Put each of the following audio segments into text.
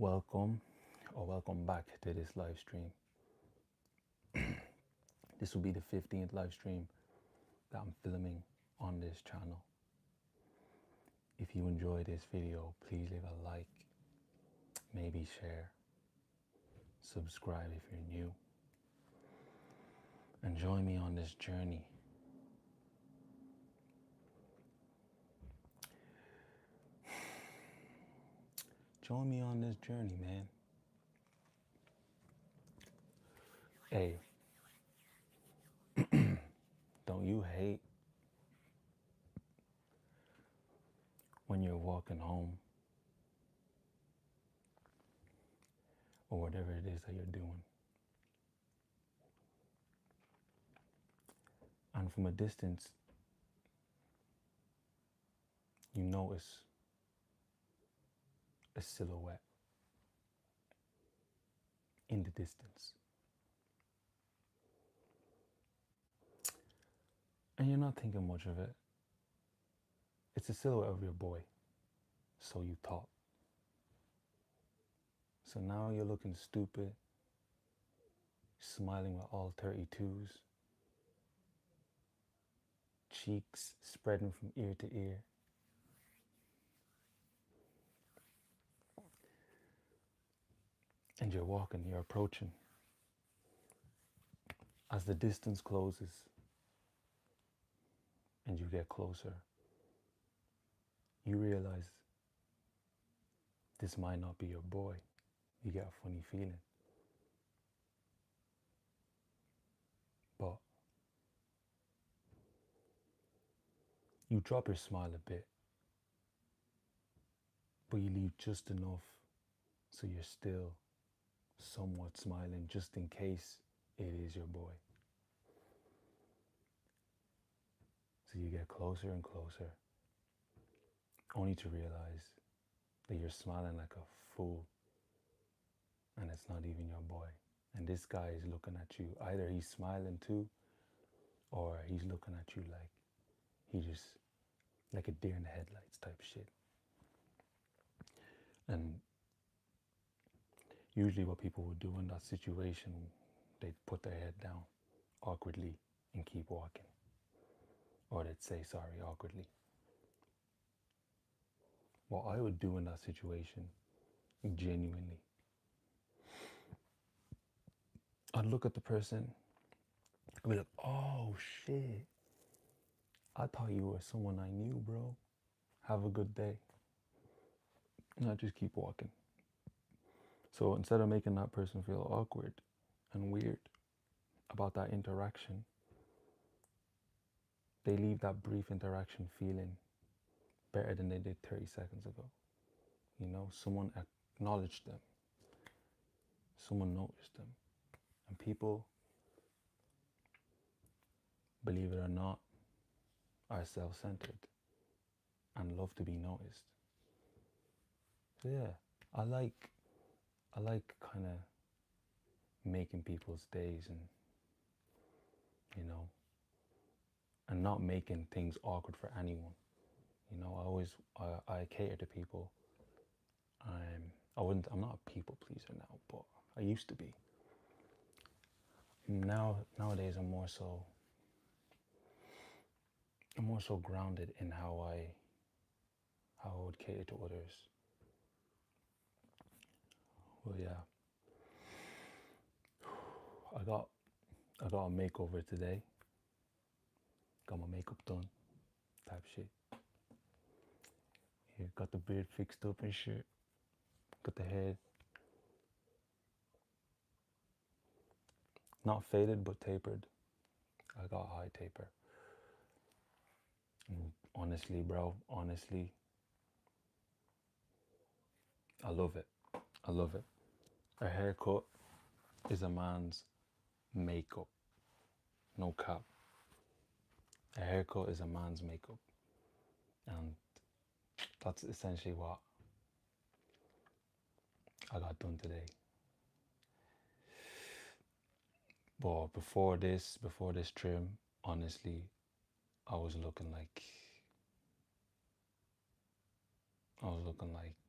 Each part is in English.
Welcome or welcome back to this live stream. This will be the 15th live stream that I'm filming on this channel. If you enjoy this video, please leave a like, maybe share, subscribe if you're new, and join me on this journey. Join me on this journey, man. Hey, don't you hate when you're walking home or whatever it is that you're doing, and from a distance you notice a silhouette in the distance, and you're not thinking much of it. It's a silhouette of your boy, so you thought. So now you're looking stupid, smiling with all 32s, cheeks spreading from ear to ear. And you're walking, you're approaching. As the distance closes and you get closer, you realize this might not be your boy. You get a funny feeling. But you drop your smile a bit, but you leave just enough so you're still somewhat smiling, just in case it is your boy. So you get closer and closer, only to realize that you're smiling like a fool and it's not even your boy. And this guy is looking at you. Either he's smiling too, or he's looking at you like he just, like a deer in the headlights type shit. And usually what people would do in that situation, they'd put their head down awkwardly and keep walking. Or they'd say sorry awkwardly. What I would do in that situation, genuinely, I'd look at the person, I'd be like, oh shit, I thought you were someone I knew, bro. Have a good day. And I'd just keep walking. So instead of making that person feel awkward and weird about that interaction, they leave that brief interaction feeling better than they did 30 seconds ago. You know, someone acknowledged them. Someone noticed them. And people, believe it or not, are self-centered and love to be noticed. So yeah, I like kind of making people's days, and you know, and not making things awkward for anyone. You know, I cater to people. I'm not a people pleaser now, but I used to be. Nowadays I'm more so grounded in how I would cater to others. Well, yeah, I got a makeover today. Got my makeup done, type shit. Yeah, got the beard fixed up and shit. Got the head not faded but tapered. I got a high taper. And honestly, bro, I love it. I love it. A haircut is a man's makeup. No cap. A haircut is a man's makeup. And that's essentially what I got done today. But before this trim, honestly, I was looking like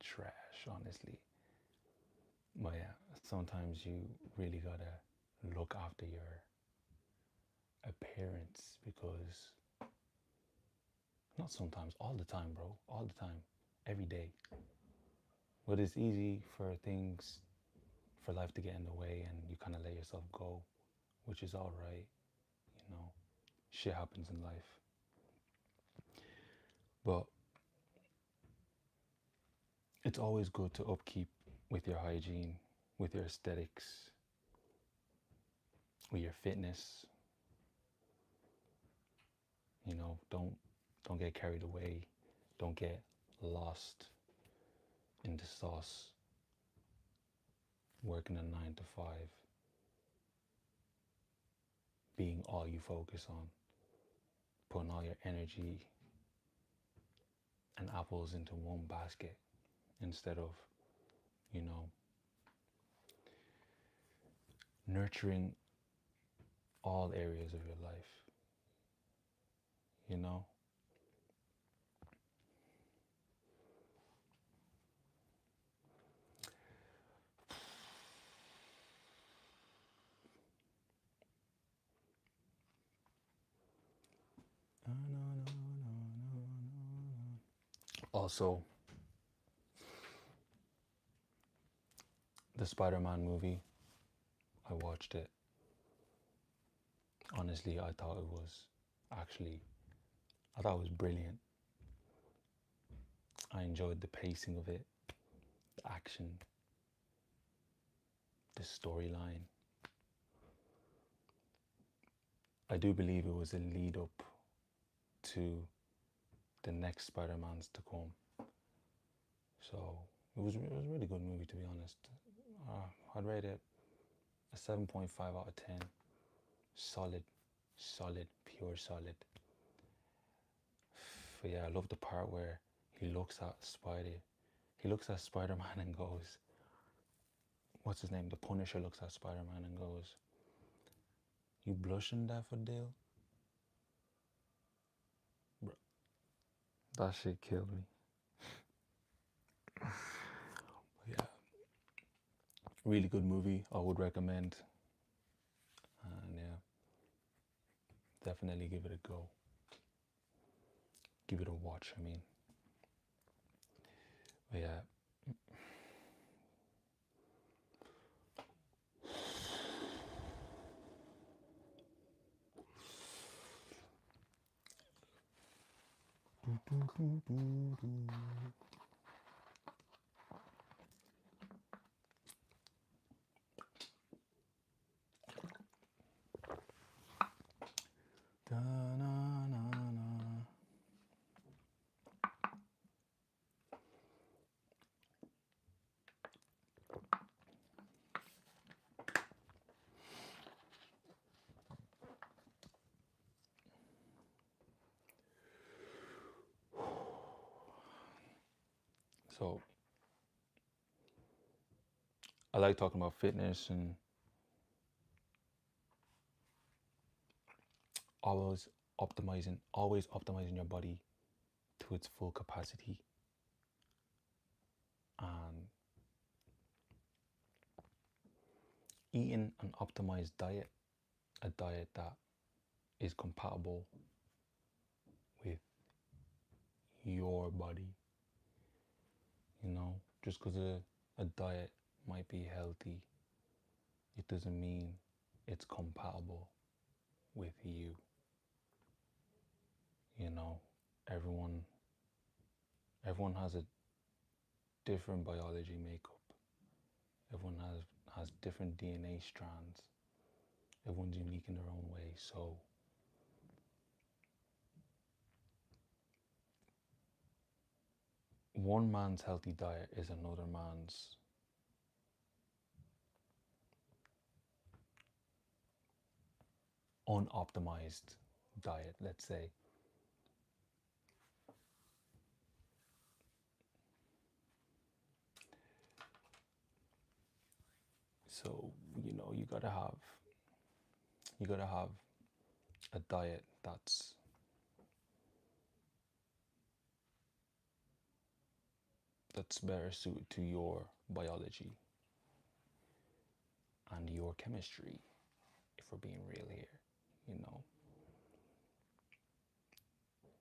trash, honestly. But yeah, sometimes you really gotta look after your appearance because not sometimes, all the time, bro, all the time, every day. But it's easy for things, for life to get in the way and you kind of let yourself go, which is all right, you know. Shit happens in life. But it's always good to upkeep with your hygiene, with your aesthetics, with your fitness. You know, don't get carried away. Don't get lost in the sauce, working a 9 to 5, being all you focus on, putting all your energy and apples into one basket instead of, you know, nurturing all areas of your life, you know? Also, the Spider-Man movie, I watched it. Honestly, actually, I thought it was brilliant. I enjoyed the pacing of it, the action, the storyline. I do believe it was a lead up to the next Spider-Mans to come. So it was a really good movie, to be honest. I'd rate it a 7.5 out of 10. Solid, solid, pure solid. But yeah, I love the part where he looks at Spider-Man and goes, what's his name? The Punisher looks at Spider-Man and goes, "You blushing, Daffodil?" Bro, that shit killed me. But yeah, really good movie. I would recommend. And yeah, definitely give it a go. Give it a watch, I mean. But yeah. So I like talking about fitness and always optimizing your body to its full capacity, and eating an optimized diet, a diet that is compatible with your body. You know, just because a diet might be healthy, it doesn't mean it's compatible with you. You know, everyone everyone has a different biology makeup. Everyone has different DNA strands. Everyone's unique in their own way. So one man's healthy diet is another man's unoptimized diet, let's say. So, you know, you gotta have a diet that's better suited to your biology. and your chemistry, if we're being real here, you know.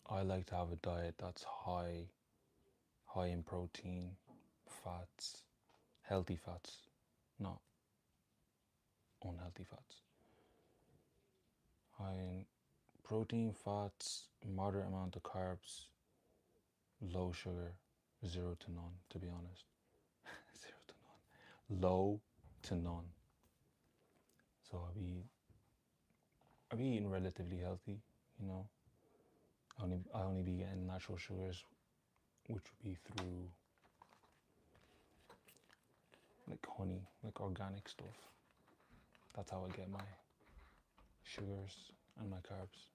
I like to have a diet that's high in protein, fats, healthy fats, not unhealthy fats. High in protein, fats, moderate amount of carbs, low sugar, zero to none, to be honest. Zero to none. Low to none. So I'll be eating relatively healthy, you know. I only be getting natural sugars, which would be through like honey, like organic stuff. That's how I get my sugars and my carbs.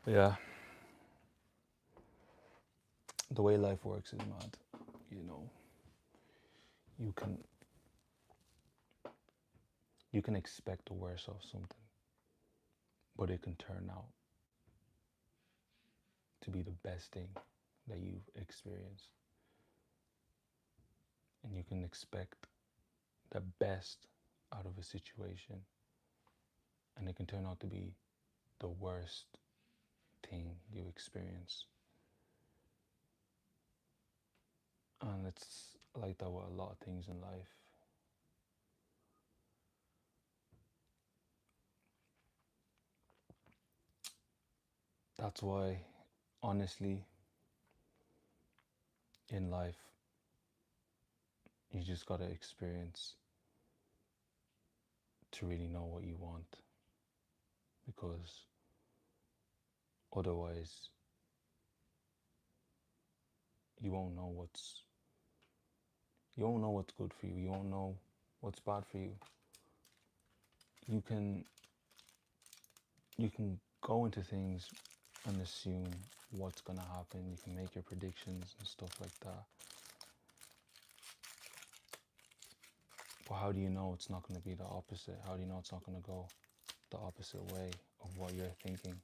But yeah, the way life works is mad. You know, you can you can expect the worst of something, but it can turn out to be the best thing that you've experienced. And you can expect the best out of a situation, and it can turn out to be the worst thing you experience. And it's like that with a lot of things in life. That's why, honestly, in life, you just gotta experience to really know what you want, because otherwise you won't know what's good for you. You won't know what's bad for you. You can go into things and assume what's gonna happen. You can make your predictions and stuff like that. But how do you know it's not gonna be the opposite? How do you know it's not gonna go the opposite way of what you're thinking?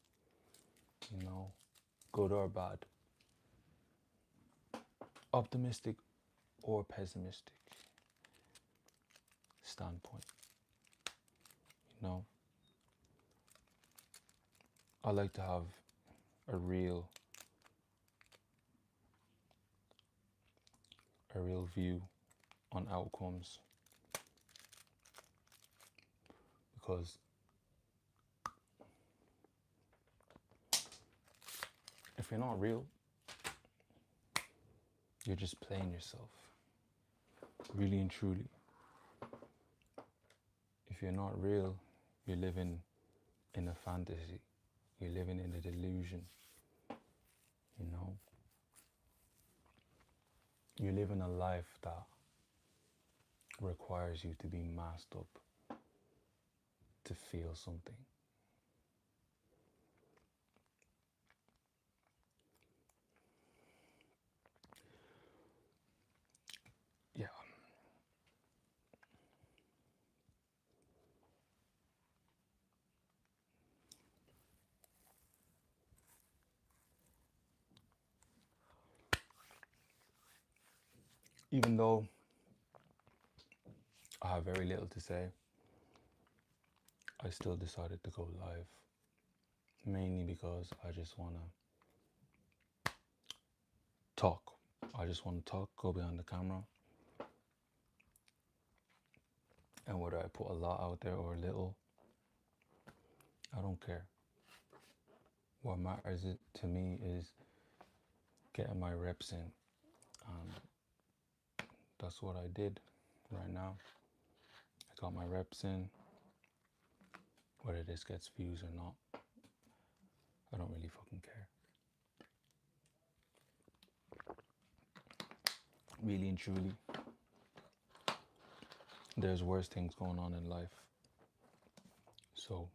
You know, good or bad, optimistic or pessimistic standpoint. You know, I like to have a real view on outcomes, because if you're not real, you're just playing yourself, really and truly. If you're not real, you're living in a fantasy, you're living in a delusion, you know. You're living a life that requires you to be masked up to feel something. Yeah. Even though I have very little to say, I still decided to go live, mainly because I just want to talk. I just want to talk, go behind the camera, and whether I put a lot out there or a little, I don't care. What matters to me is getting my reps in, and that's what I did right now. I got my reps in. Whether this gets views or not, I don't really fucking care. Really and truly, there's worse things going on in life. So,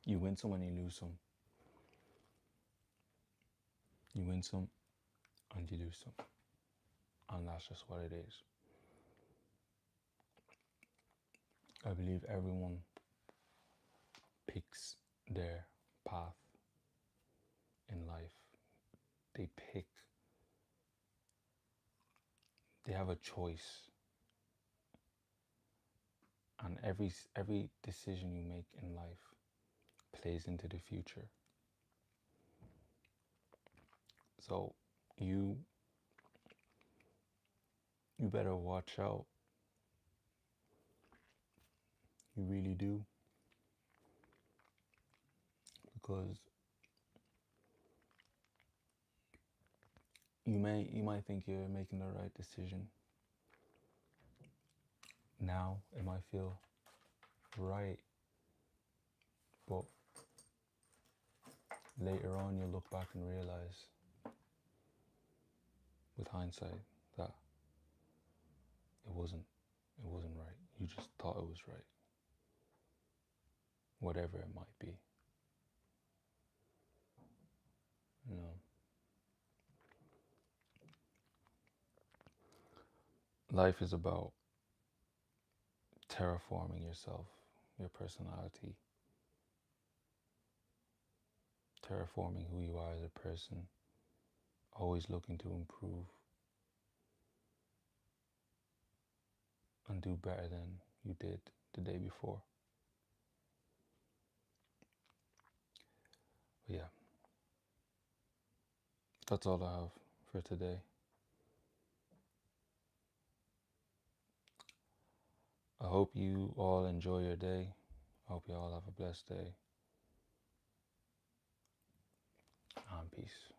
you win some and you lose some. You win some and you lose some. And that's just what it is. I believe everyone picks their path in life. They pick, they have a choice, and every decision you make in life plays into the future. So you you better watch out. You really do, because you might think you're making the right decision. Now it might feel right, but later on you'll look back and realize with hindsight that it wasn't right. You just thought it was right. Whatever it might be. You know. Life is about terraforming yourself, your personality, terraforming who you are as a person, always looking to improve and do better than you did the day before. But yeah, that's all I have for today. I hope you all enjoy your day. I hope you all have a blessed day. And peace.